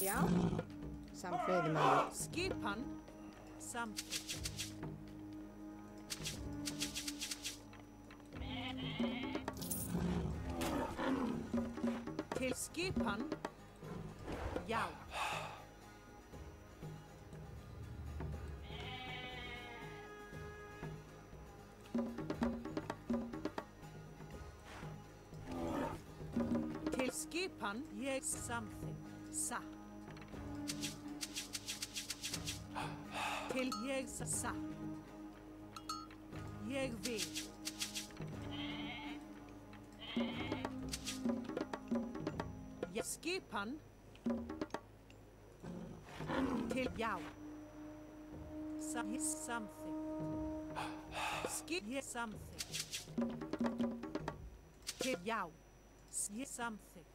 Já. Samfeiðumaður. Skipan. Samþykkt. Til skipan. Já. Til skipan. Ég samþykkt. Satt. Til ég satt. Ég vil. Ég skipan. Til já. Ég samþykkt. Ég samþykkt. Til já. Ég samþykkt.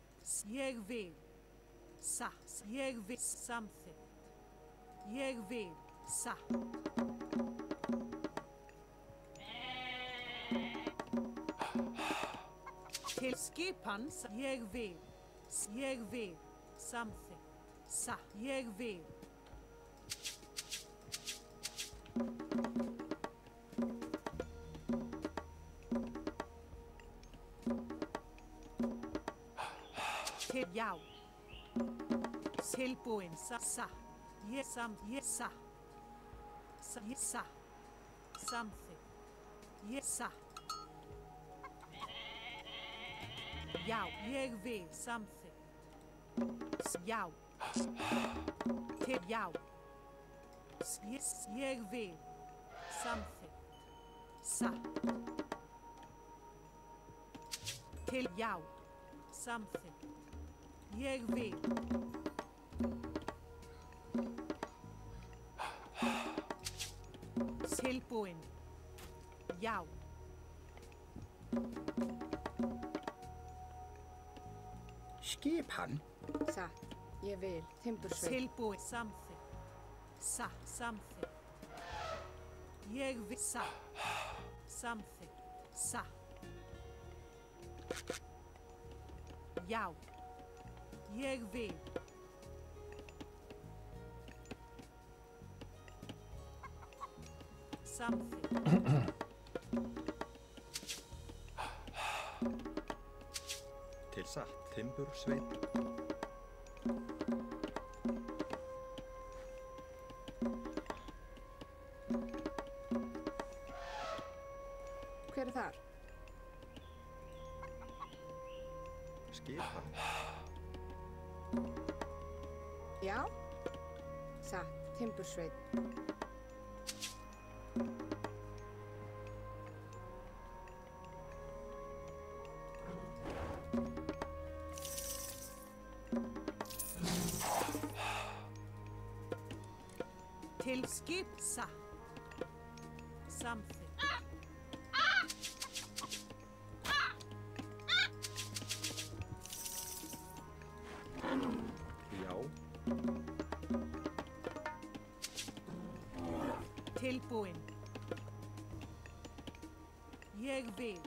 Ég vil. Satt. Ég vil samþykkt. Ég vil. Satt. Til skipan. Ég vil. Ég vil. Samþykkt. Satt. Ég vil. Til já. Tilbúin. Satt. Ég satt. Ég satt. Samþykkt. Ég satt. Já, ég vil. Samþykkt. Já. Til já. Ég vil. Samþykkt. Satt. Til já. Samþykkt. Ég vil. Tilbúin. Já. Skipan. Satt. Ég vil. Timbursveit. Tilbúin. Samþykkt. Satt. Samþykkt. Ég vil. Satt. Samþykkt. Satt. Já. Ég vil. Samþykkt. Til satt. Timbursveit. Hver þar? Skipan. Já. Satt. Timbursveit. Til skip. Satt. Samþykkt. Já. Tilbúin. Ég vil.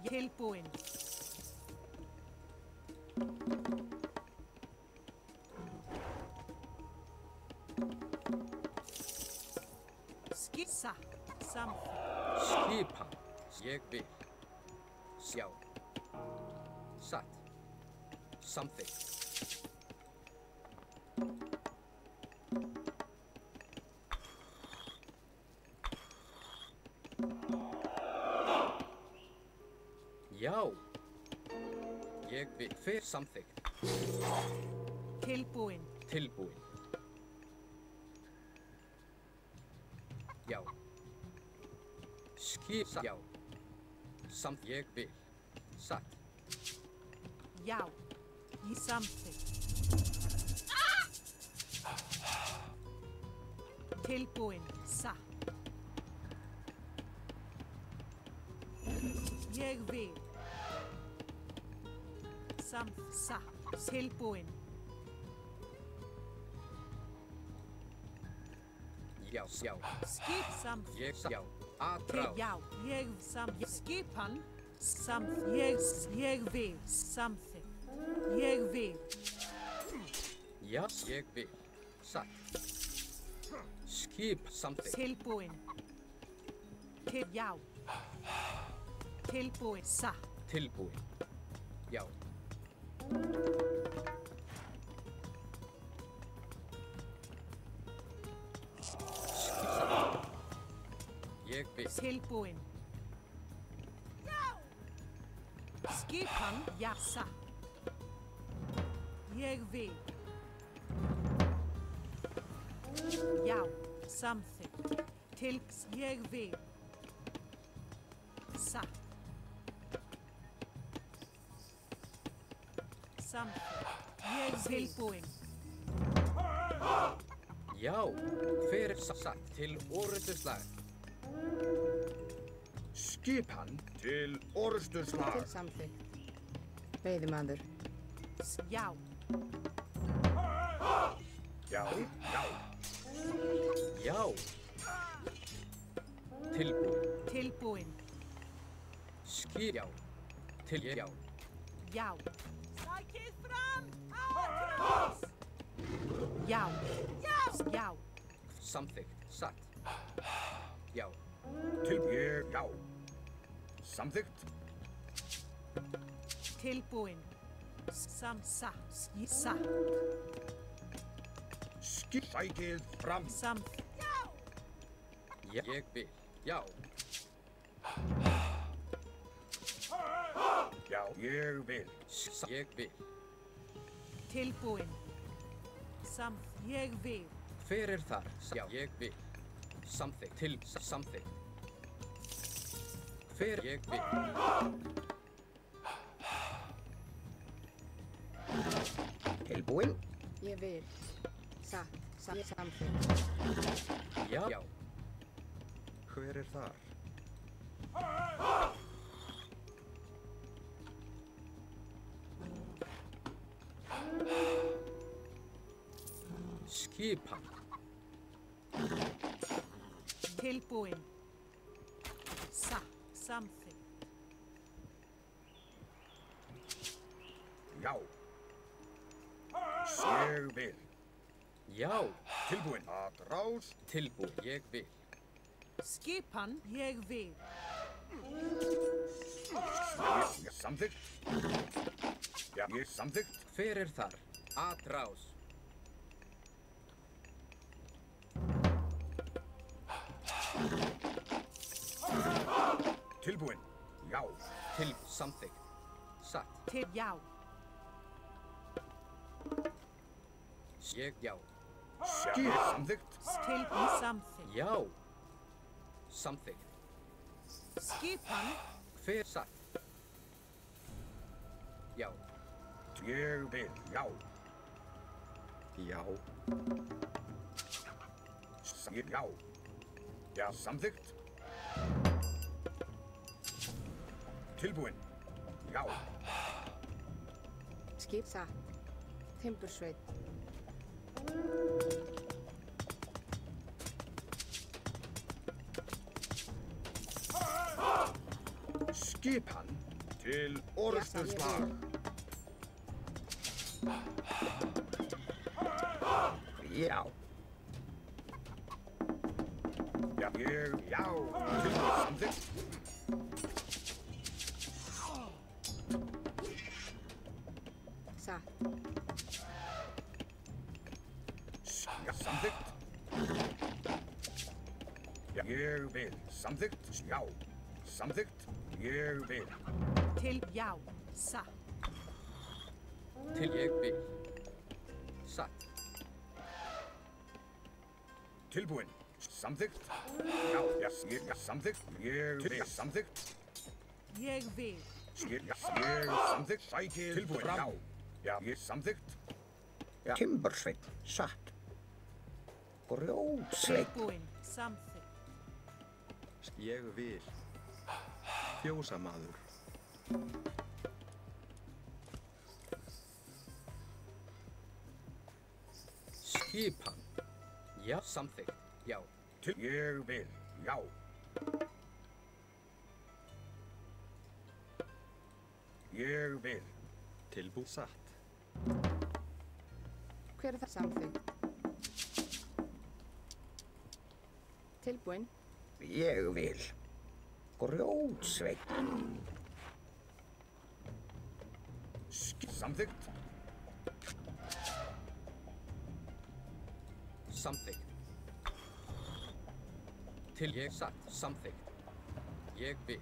Tilbúin. Skissa. Samþykkt. Skipan. Ég vil. Sjá. Satt. Samþykkt. Já. Ég vil. Fer samþykkt. Tilbúin. Tilbúin. Já. Skip. Já. Samt. Ég vil. Satt. Já. Í samþykkt. Tilbúin. Satt. Ég vil. Satt. Tilbúin. Já. Já. Skip samþykkt. Ég. Já. Til Aðrá. já. Ég samþykkt. Skipan. Ég vil. Samþykkt. Ég vil. Já, ég vil. Satt. Skip. Samþykkt. Tilbúin. Já. Tilbúin. Satt. Tilbúin. Já. Skip. Satt. Ég vil. Tilbúin. Skipan. Já. Satt. Ég vil. Já. Samþykkt. Ég vil. Satt. Samþykkt. Ég tilbúin. Já. Hver er satt til orrustuslag? Skipan til orrustuslag. Til samþykkt. Veiðimaður. Já. Já, já. Já. Tilbúin. Tilbúin. Skip. Já. Já. Já. Sækið fram! Átráðs! Já. Já. Já. Samþykkt. Satt. Já. Til ég, já. Samþykkt. Tilbúin. Satt. Skip. Sækið fram. Samþykkt. Já. Ég vil. Já. Já, ég vil. Ég vil. Tilbúin. Ég vil. Hver er þar? Já, ég vil. Samþykkt. Samþykkt. Hver ég vil. Tilbúin. Ég vil. Satt. Samþykkt. Já. Já. Hver er þar? Skipan. Tilbúin. Samþykkt. Já. Ég vil. Já. Tilbúin. Átráðs. Tilbúin. Ég vil. Skipan. Ég vil. Ég samþykkt. Já, ég samþykkt. Hver er þar? Atrás. Tilbúin. Já. Samþykkt. Satt. Já. Ég já. Skip. Samþykkt. Samþykkt. Já. Samþykkt. Skipan. Hver satt? Já. Ég vil. Já. Já. Já. Já, samþykkt. Tilbúin. Já. Skip. Satt. Timbursveit. Skipan til orrustuslag. Já. Já, ég, já. Tilbúin. Samþykkt. Satt. Já, samþykkt. Já, ég vil. Samþykkt. Já. Samþykkt. Ég vil. Já. Satt. Ég vil. Satt. Tilbúin. Samþykkt. Já, ég, samþykkt. Ég vil. Samþykkt. Ég vil. Ég samþykkt. Sækið. Tilbúin. Já. Já, ég samþykkt. Timbursveit, satt. Grjótsveit. Tilbúin. Samþykkt. Ég vil. Fjósamaður. Skipan. Já. Samþykkt. Já. Ég vil. Já. Ég vil. Tilbú. Satt. Hver er það? Samþykkt. Tilbúinn. Ég vil. Grjótsveinn. Samþykkt. Samþykkt. Til ég satt. Samþykkt. Ég vil.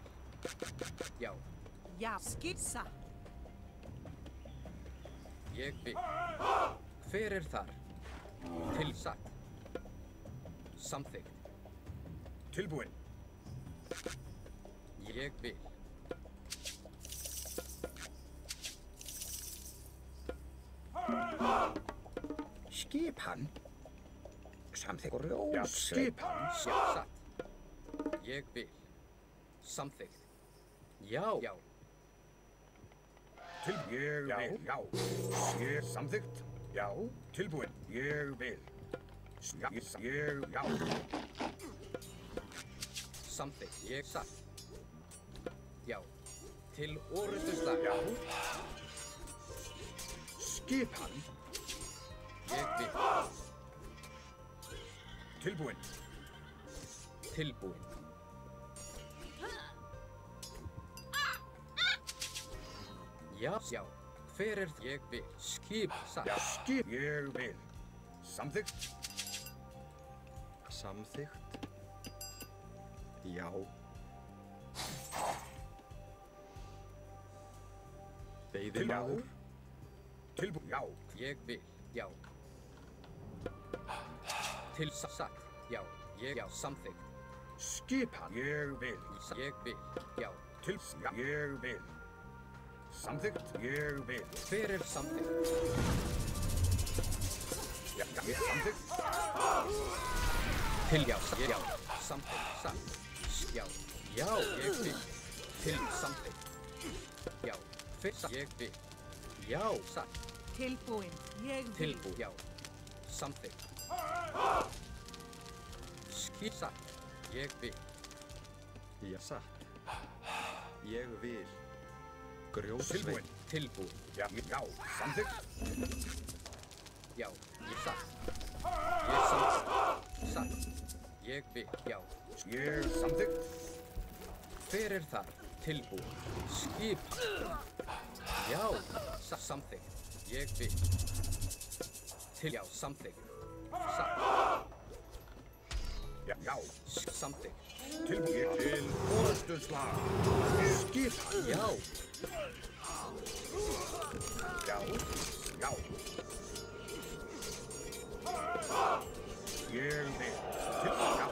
Já. Já. Satt. Ég vil. Hver er þar? Til satt. Samþykkt. Tilbúinn. Ég vil. Skipan. Samþykkt. Já, Grjótsveinn. skipan. Já, satt. Ég vil. Samþykkt. Já. Já. Ég vil. Já. Ég samþykkt. Já. Tilbúinn. Ég vil. Já. Já. Samþykkt. Ég satt. Já. Til orustuslag. Já. Skipan. Ég vil. Tilbúinn. Tilbúinn. Já. Já. Hver er ég vil? Skip satt. Já, skip. Ég vil. Samþykkt. Samþykkt. Já. Veiðimaður. Tilbúinn. Já. Ég vil. Já. Til satt. Já. Ég. Já. Samþykkt. Skipan. Ég vil. Ég vil. Já. Til. Já. Ég vil. Samþykkt. Ég vil. Hver er samþykkt? Já. Ég samþykkt. Til já. Já. Samþykkt. Satt. Já. Já. Ég vil. Til samþykkt. Já. Hver ég vil. Já. Satt. Tilbúinn. Ég vil. Tilbú. Já. Samþykkt. Skip satt. Ég vil. Já. Satt. Ég vil. Grjótsveinn. Tilbúinn. Tilbú. Já. Já. Samþykkt. Já. Ég satt. Ég samþykkt. Satt. Ég vil. Já. Ég samþykkt. Hver er þar? Tilbú. Skip. Já. Samþykkt. Ég vil. Til já. Samþykkt. Satt. Já. Já. Samþykkt. Tilbúinn. Til orustuslag. Skipan. Já. Já. Já. Ég vil. Til. Já.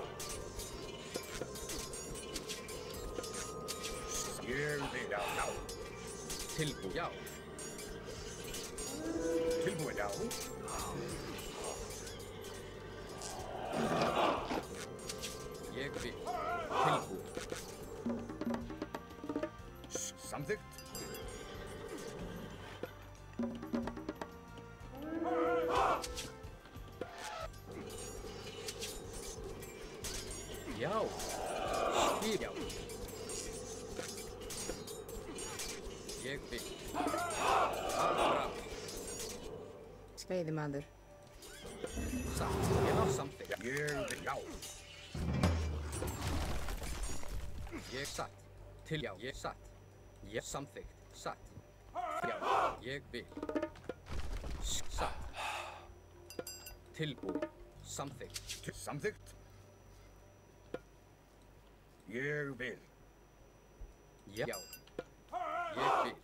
Ég vil. Já. Já. Tilbú. Já. Tilbúinn. Já. Ég vil. Tilbú. Samþykkt. Já. Skip. Já. Ég vil. Áfram. Veiðimaður. Satt. Já. Samþykkt. Ég vil. Já. Ég satt. Til já. Ég satt. Ég samþykkt. Satt. Já. Ég vil. Satt. Tilbú. Samþykkt. Samþykkt. Ég vil. Já. Ég vil.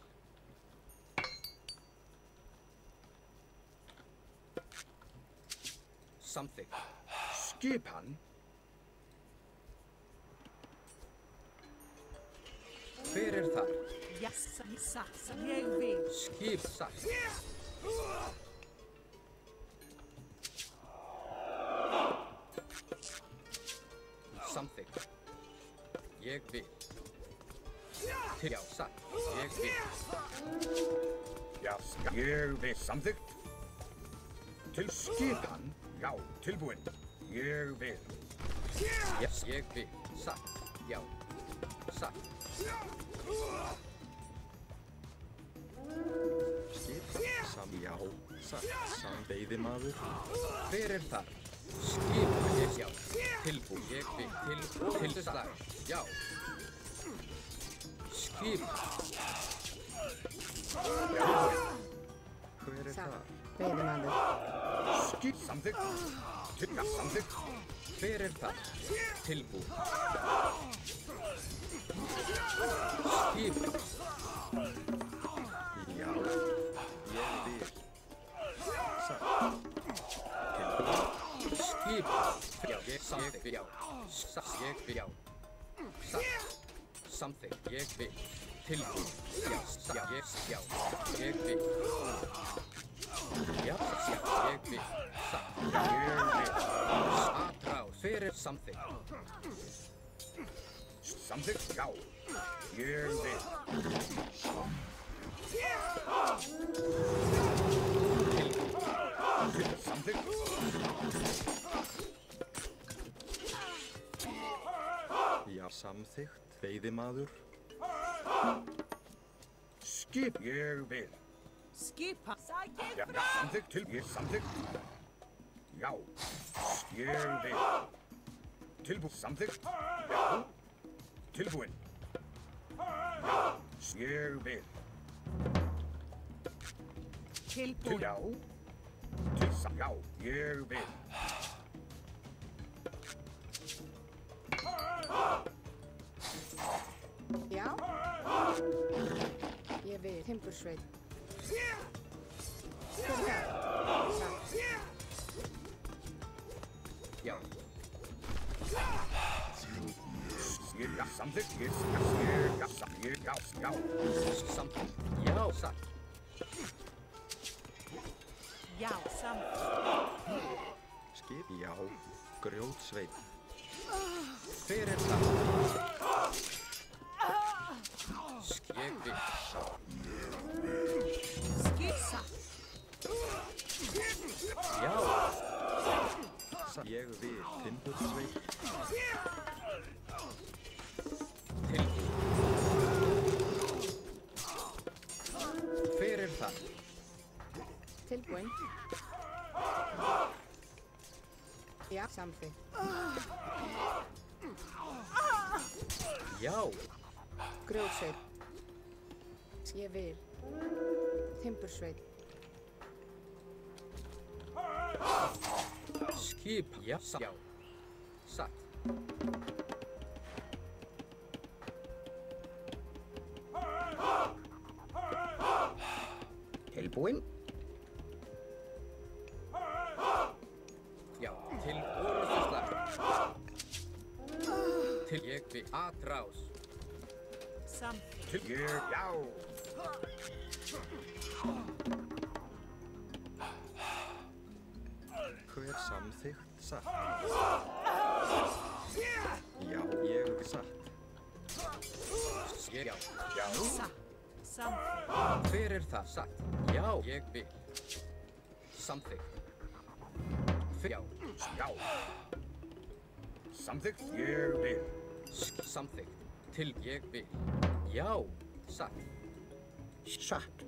Samþykkt. Skipan. Hver er þar? Já. Satt. Ég vil. Skip satt. Samþykkt. Ég vil. Til já. Satt. Ég vil. Já. Ég vil. Samþykkt. Til skipan. Já. Tilbúinn. Ég vil. Já. Ég vil. Satt. Já. Satt. Já, satt. Veiðimaður. Hver er þar? Skipan ég sjá. Tilbúin ég vil. Til slag. Já. Skipan. Hver er Satt. þar? Veiðimaður. Samþykkt. Samþykkt. Hver er þar? Tilbúin. Skipan. Já, ég vil. Satt. Tilbúin. Skipan. Já, ég samþykkt. Já. Ég vil. Já. Satt. Samþykkt. Ég vil. Tilbúin. Já. Já. Ég vil. Já. Ég vil. Satt. Ég vil. Atrás. Hver er samþykkt? Samþykkt. Já. Ég vil. Samþykkt. Já, samþykkt. Veiðimaður. Skip. Ég vil. Skipa. Sækir Já, frá. samþykkt. Samþykkt. Já. Ég vil. Tilbúin. Samþykkt. Já. Tilbúin. Já. Ég vil. Tilbúin. Já. Já. Ég vil. Já. Ég vil. Timbursveit. Hver er það? Satt. Já. Já, samþykkt. Já. Samþykkt. Já. Satt. Já, samþykkt. Skip. Já, grjótsveit. Hver er það? Ég vil. Skissa. Já. Satt. Ég vil. Timbursveit. Tilbúin. Hver er það? Tilbúin. Já, samþykkt. Já. Grjótsveit. Ég vil. Timbursveit. Skip. Já. Já. Satt. Tilbúin. Já. Til orðuslag. Til ég vil. Atrás. Samþykkt. Já. Hver samþykkt? Satt. Já, ég vil. Satt. Já. Já. Satt. Samþykkt. Hver er það? Satt. Já. Ég vil. Samþykkt. Já. Já. Samþykkt. Ég vil. Samþykkt. Til ég vil. Já. Satt. Satt.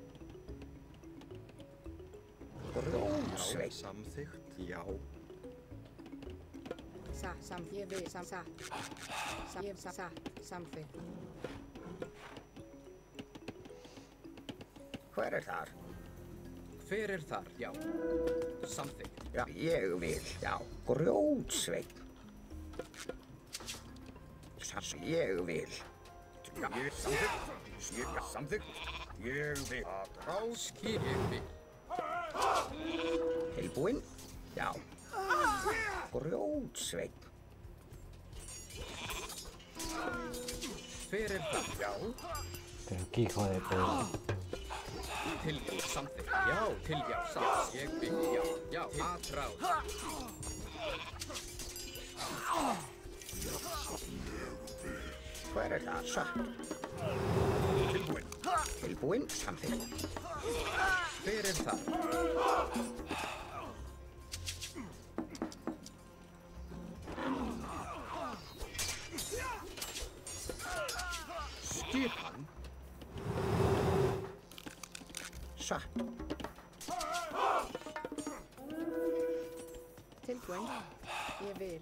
Já, Grjótsveit. samþykkt. Já. Satt. Ég vil. Satt. Ég vil. Satt. Samþykkt. Hver er þar? Hver er þar? Já. Samþykkt. Já, ég vil. Já, grjótsveit. Ég vil. Já. Samþykkt. Ég vil. Atrás. Skip. Ég vil. Tilbúin. Já. Grjótsveit. Hver er það? Já. Pero qué hijo de puta. Tilbúin. Samþykkt. Já. Til já. Satt. Ég vil. Já. Já. Atrás. Hver er það? Satt. Tilbúin. Tilbúin. Samþykkt. Hver er það? Skipan. Satt. Tilbúin. Ég vil.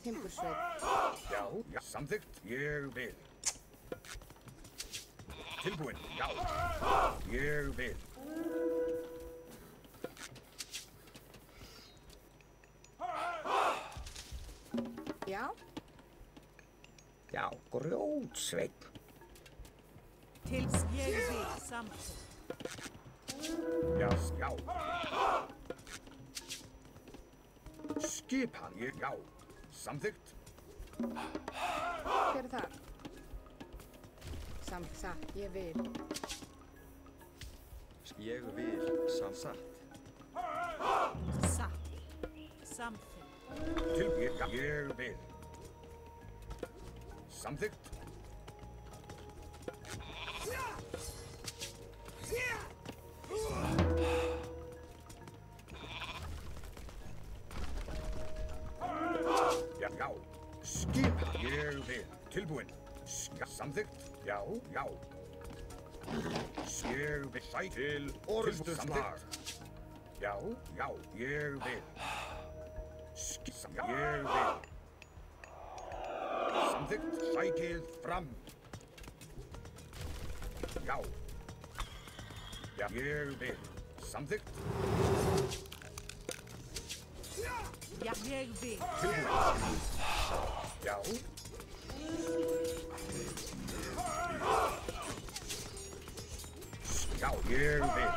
Timbursveit. Já, já, samþykkt. Ég vil. Tilbúin. Já. Ég vil. Já. Já, grjótsveinn. Til ég vil samþykkt. Já, já. Skipan. Ég, já. Samþykkt. Hver er það? Satt. Ég vil. Ég vil satt. Satt. Samþykkt. Tilbúin. Já, ég vil. Samþykkt. Já, já. Skipan. Ég vil. Tilbúin. Samþykkt. Já, já. Ég vil sæt til orðstusnar. Já, já. Ég vil. Ég vil. Samþykkt. Sækið fram. Já. Já, ég vil. Samþykkt. Já, ég vil. Tilbúin. Já. Já, ég vil.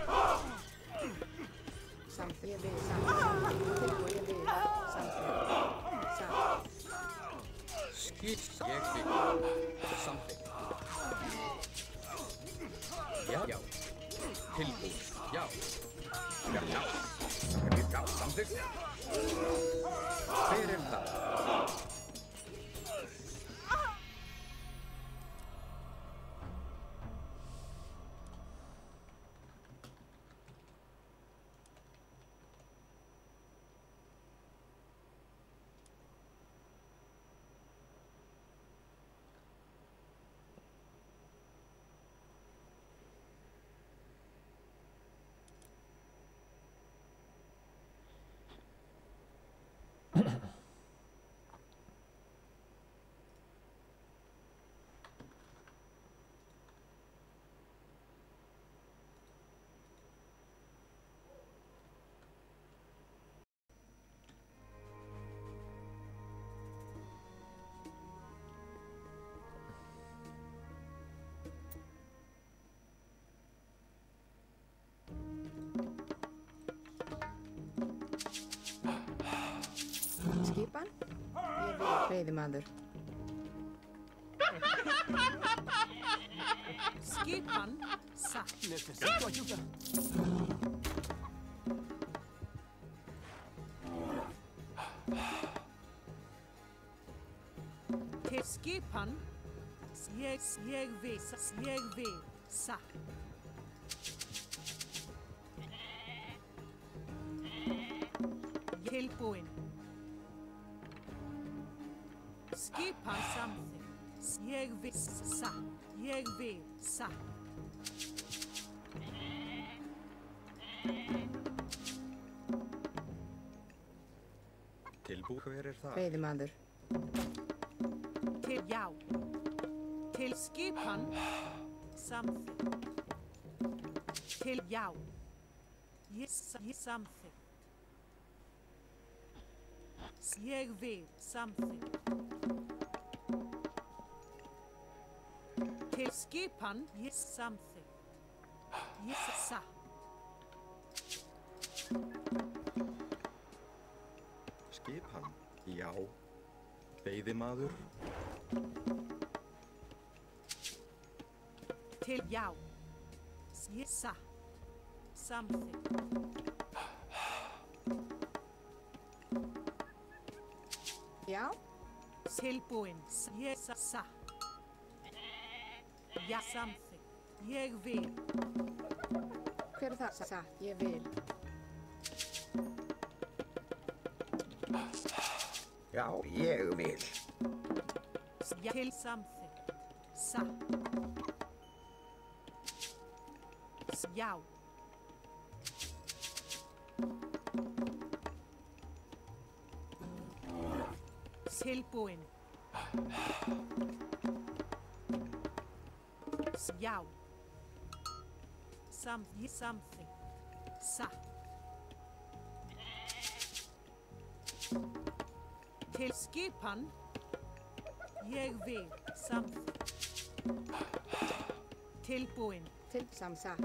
Samþykkt. Ég vil. Samþykkt. Tilbúin. Ég vil. Samþykkt. Satt. Skýt. Ég vil. Samþykkt. Já, já. Tilbúin. Já. Já, já. Já, samþykkt. Hver er það? Skipan. Ég vil. Veiðimaður. Skipan. Satt. Necesito ayuda. Til skipan. Ég vil. Ég vil. Satt. Tilbúin. Skipan samþykkt. Ég vil. Satt. Ég vil. Satt. Tilbú, hver er það? Veiðimaður. Til já. Til skipan. Samþykkt. Til já. Ég samþykkt. Ég vil. Samþykkt. Til skipan. Ég samþykkt. Ég satt. Skipan. Já. Veiðimaður. Til já. Ég satt. Samþykkt. Já. Tilbúin. Ég satt. Já, samþykkt. Ég vil. Hver er það? Satt. Ég vil. Já, ég vil. Já, til samþykkt. Satt. Já. Tilbúin. Já. Samþykkt. Satt. Til skipan. Ég vil. Samþykkt. Tilbúin. Til samsatt.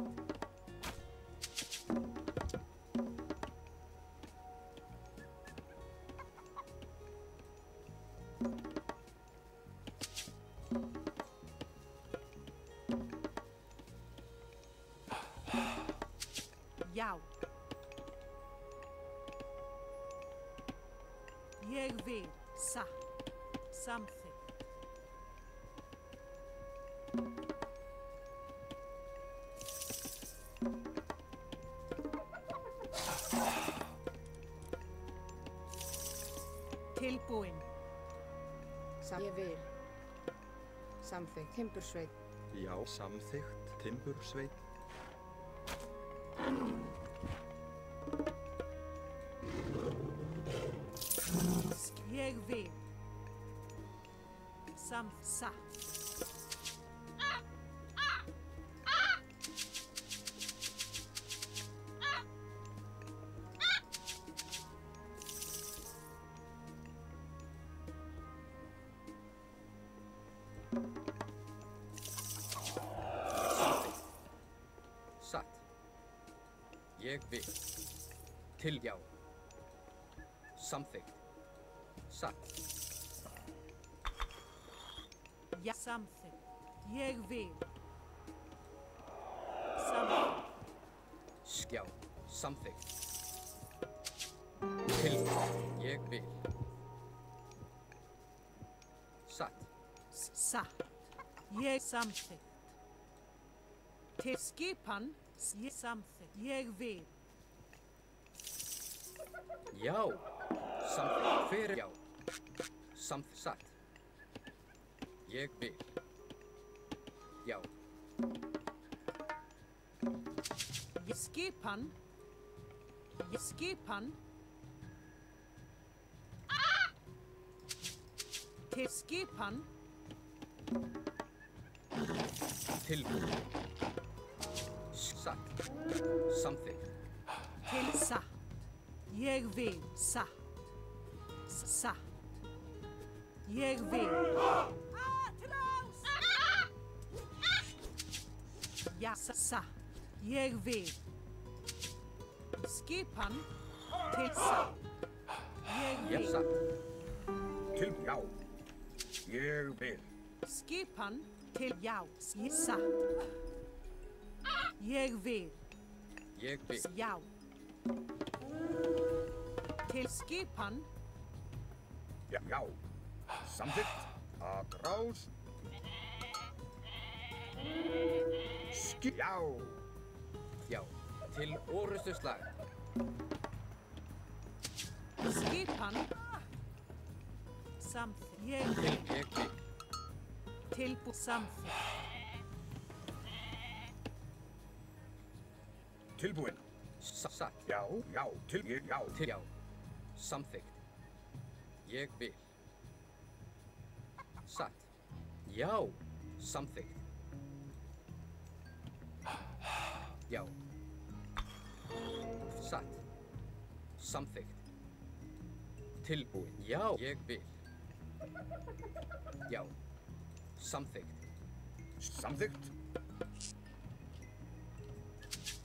Já. Ég vil. Satt. Samþykkt. Tilbúin. Ég vil. Samþykkt. Timbursveit. Já, samþykkt. Timbursveit. Ég vil. Satt. Satt. Ég vil. Til já. Samþykkt. Satt. Já. Samþykkt. Ég vil. Samþykkt. Skjá. Samþykkt. Til ég vil. Satt. Satt. Ég samþykkt. Til skipan. Ég samþykkt. Ég vil. Já. Samþykkt. Fyrir já. Samþykkt. Satt. Ég vil. Já. Ég skipan. Ég skipan. Til skipan. Tilbúin. Satt. Samþykkt. Til satt. Ég vil. Satt. Satt. Ég vil. Ja, satt. Ég vil. Skipan. Til satt. Ég Já, vil. satt. Til já. Ég vil. Skipan. Til já. Ég satt. Ég vil. Ég vil. Já. Til skipan. Já. Já. Samþykkt. Að rás. Já. Já. Til orustu slag. Skipan. Samþykkt. Ég Til vil. ég vil. Tilbú. Samþykkt. Tilbúin. Satt. Já. Já. Til ég. Já. Til já. Samþykkt. Ég vil. Satt. Já. Samþykkt. Já. Satt. Samþykkt. Tilbúin. Já. Ég vil. Já. Samþykkt. Samþykkt.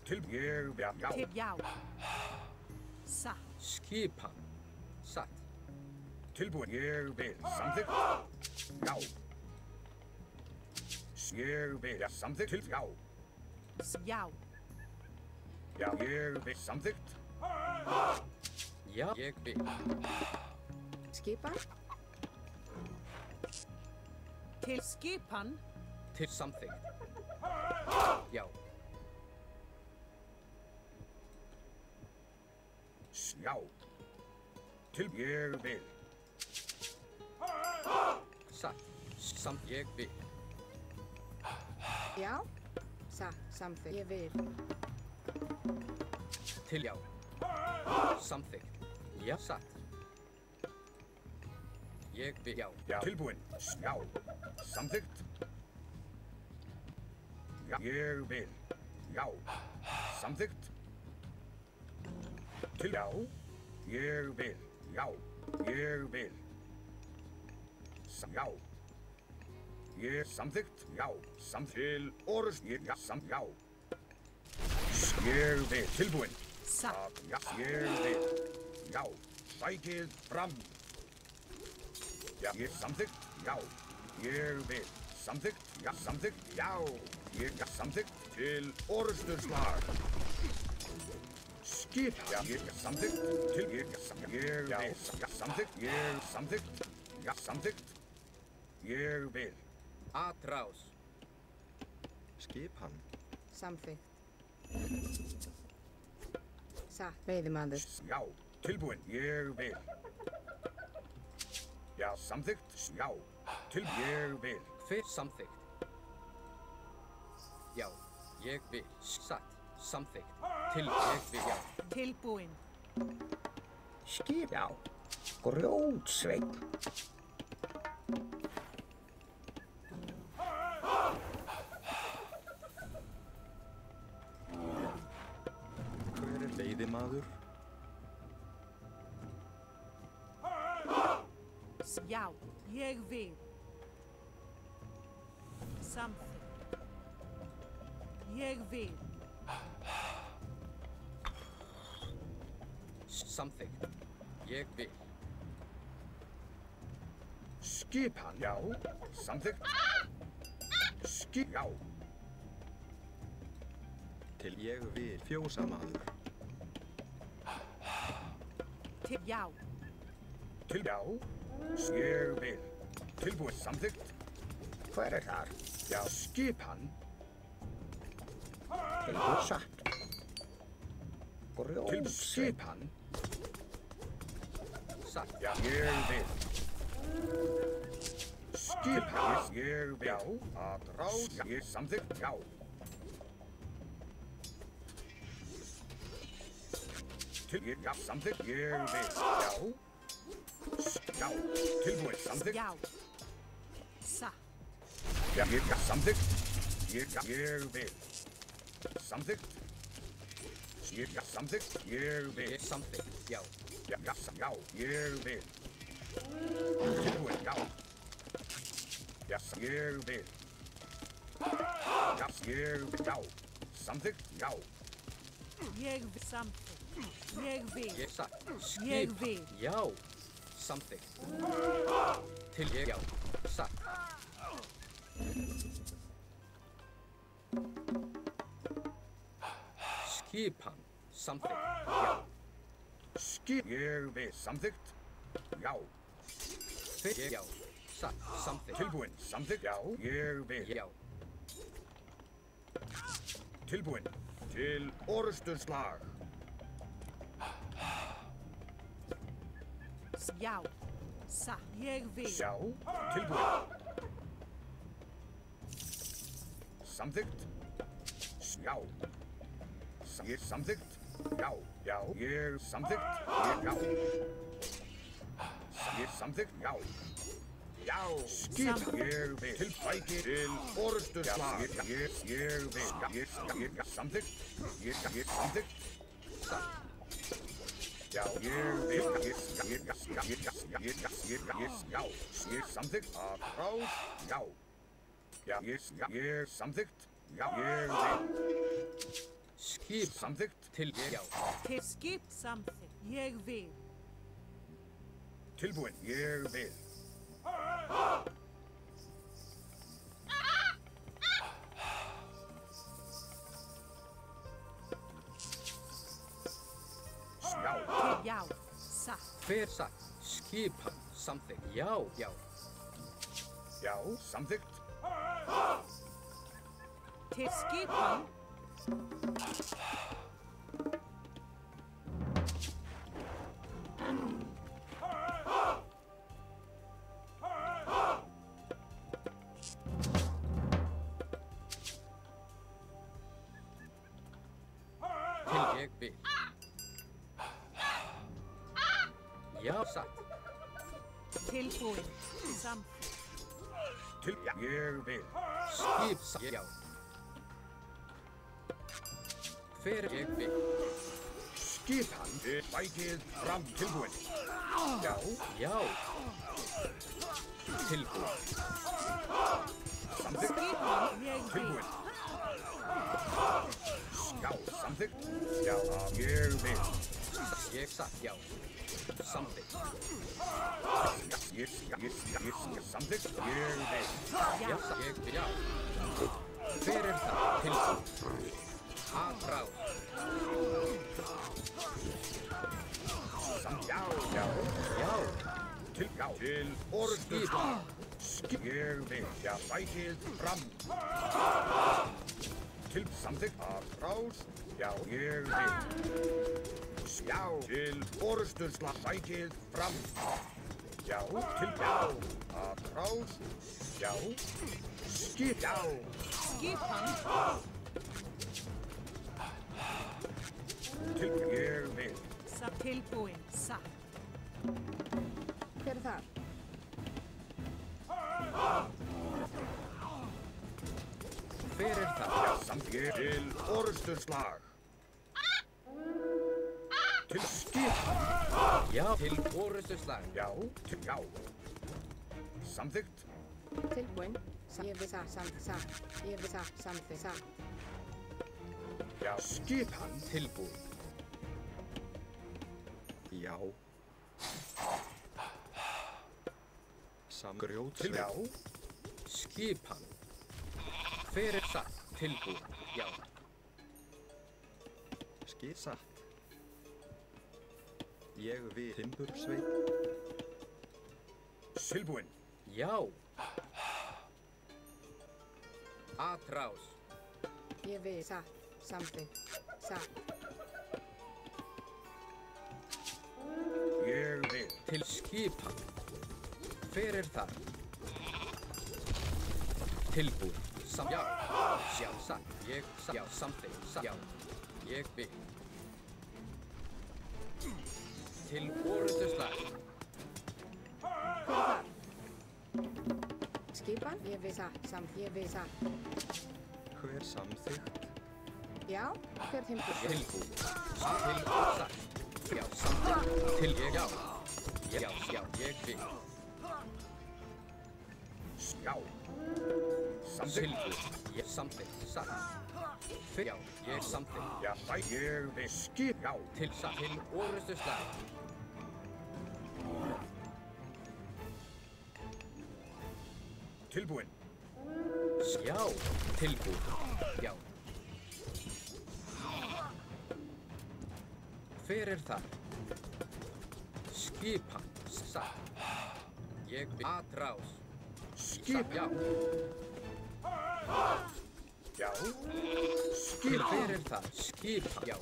Til ég. Já. Já. Til já. Satt. Skipan. Satt. Tilbúin. Ég vil. Samþykkt. Já. Ég vil. Já. Samþykkt. Til já. Já. Já. Ég vil. Samþykkt. Já. Ég vil. Skipan. Til skipan. Til samþykkt. Já. Já. Til ég vil. Satt. Ég vil. Já. Satt. Samþykkt. Ég vil. Til já. Samþykkt. Já. Satt. ég vil. Já. Já. Tilbúinn. Já. Samþykkt. Já. Ég vil. Já. Samþykkt. Til. Já. Ég vil. Já. Ég vil. Já. Ég samþykkt. Já. Til orust. Já. Já. Ég vil. Tilbúinn. Sa. Já. Ég vil. Já. Sækið fram. Já. Ég samþykkt. Já. Ég vil. Samþykkt. Já. Samþykkt. Já. Ég samþykkt. Til orustuslag. Skip. Já. Ég samþykkt. Til ég samþykkt. Ég vil. Já. Samþykkt. Ég samþykkt. Já. Samþykkt. Ég vil. Atrás. Skipan. Samþykkt. Satt. Veiðimaður. Já. Tilbúinn. Ég vil. Já. Samþykkt. Já. Til ég vil. Hver samþykkt? Já, ég vil. Satt. Samþykkt. Til ég vil. Já. Tilbúinn. Skip. Já. Grjótsveinn. Hver er veiðimaður? Já, ég vil. Samþykkt. Ég vil. Samþykkt. Ég vil. Skipan. Já. Samþykkt. Skip. Já. Til ég vil. Fjósamaður. Til já. Til já. Ég vil. Tilbúinn. Samþykkt. Hver er þar? Já. Skipan. Tilbúið satt. Til Grjótsveinn. skipan. Satt. Já. Ég vil. Skipan. Ég vil. Já. Atrás. Ég samþykkt. Já. Til ég. Já. Samþykkt. Ég vil. Já. Já. Tilbúinn. Samþykkt. Já. Satt. Já. Ég. Já. Samþykkt. Ég vil. Samþykkt. Ég. Já. Samþykkt. Ég vil. Ég samþykkt. Já. Já. Já. Já. Ég vil. Tilbúinn. Já. Já. Ég vil. Já. Ég vil. Já. Samþykkt. Já. Ég vil. Samþykkt. Ég vil. Ég satt. Ég Skipan. vil. Já. Samþykkt. Til ég. Já. Satt. Skipan. Samþykkt. Já. Skip. Ég vil. Samþykkt. Já. Hver. Já. Satt. Samþykkt. Tilbúinn. Samþykkt. Já. Ég vil. Já. Tilbúinn. Til orustuslag. Já. Satt. Ég vil. Já. Tilbúinn. Samþykkt. Já. Ég samþykkt. Já. Já. Ég samþykkt. Já. Ég samþykkt. Já. Já. Skip. Ég vil. Til fæki. Til orustuslag. Ég vil. Ég samþykkt. Ég samþykkt. Já. Ég vil. Já. Ég samþykkt. Atrás. Já. Já. Ég samþykkt. Já. Ég vil. Skip. Samþykkt. Til ég. Já. Til skip. Samþykkt. Ég vil. Tilbúinn. Ég vil. Já. Til já. Satt. Hver satt? Skipan. Samþykkt. Já. Já. Já. Samþykkt. Til skipan. Til ég vil. Já, satt. Tilbúin. Samþykkt. Til, já, ég vil. Skip, já. Hver ég vil. Skipan, sækið fram tilbúin. Já, Já. Tilbúin. samþykkt, Skipan ég vil. tilbúin. Já, samþykkt. Já, ég vil. Ég satt, já. Samþykkt. Ég, samþykkt, ég vil. Já, ég vil, já. Hver það? Tilbúin. Aðráð. Já, já, Já. til orðstöðslag. Ég vil. Já, sækið fram. Til samþykkt að rás. Já, ég vil. Já, til orðstöðslag. Sækið fram. Já, til já, að rás. Já, skip, já. Skipan. Til ég vil. Tilbúin. Satt. Hver er þar? Hver það? Já, samþykkt til orðstöðslag. Til skip. Já. Til orustuslag. Já, til já. Samþykkt. Tilbúin. Ég vil sa. Ég vil samþykkt. Sa. Já, skipan. Tilbúin. Já. Til Grjótsveið. já. Skipan. Hver satt? Tilbúin. Já. Satt. Ég vil. Timbursveið. Tilbúin. Já. Atrás. Ég vil sa. Samþykkt. Sa. Ég vil. Til skipan. Hver það? Tilbúin. Já. Já, satt. Ég satt. Já, samþykkt. Já. Ég vil. Til orustuslag. Hver er þar? Skipan. Ég vil sa. Ég vil sa. Hver samþykkt? Já. Hver timburskip? Tilbúin. Til satt. Já, samþykkt. Til ég. Já. Já, já, ég vil. Já. Samþykkt. Tilbúin. Ég samþykkt. Satt. Já, ég samþykkt. Já, ég vil. Skip. Já. Til satt. Til orustuslag. Tilbúin. Já. Tilbúin. Já. Hver það? Skipan. Satt. Ég vil. Atrás. Skip. Já. Já. Til hver það? Skipan. Já.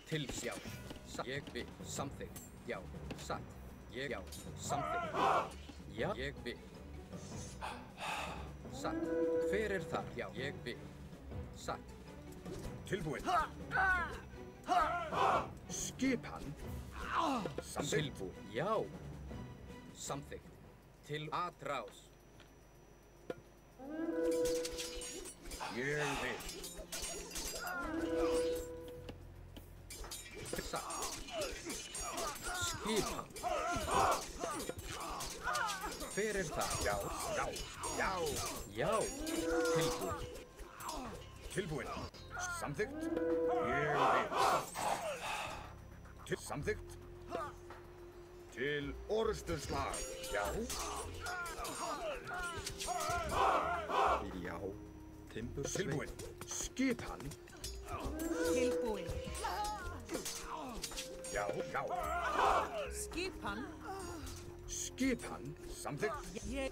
Til já. Satt. Ég vil. Samþykkt. Já. Satt. Ég já. Samþykkt. Já. Ég vil. Satt. Hver það? Já. Ég vil. Satt. Tilbúin. Skipan. Samþykkt. Tilbúin. Já. Samþykkt. Til atrás. Ég vil. Satt. Skipan. Hver það? Já. Já. Já. Já. Tilbúin. Tilbúin. Samþykkt. Ég vil. Til samþykkt. Til orðstöðslag. Já. Já. Timbursveið. Tilbúin. Skipan. Tilbúin. Já. Já. Skipan. Skipan. Samþykkt. Ég.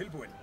tilbúinn.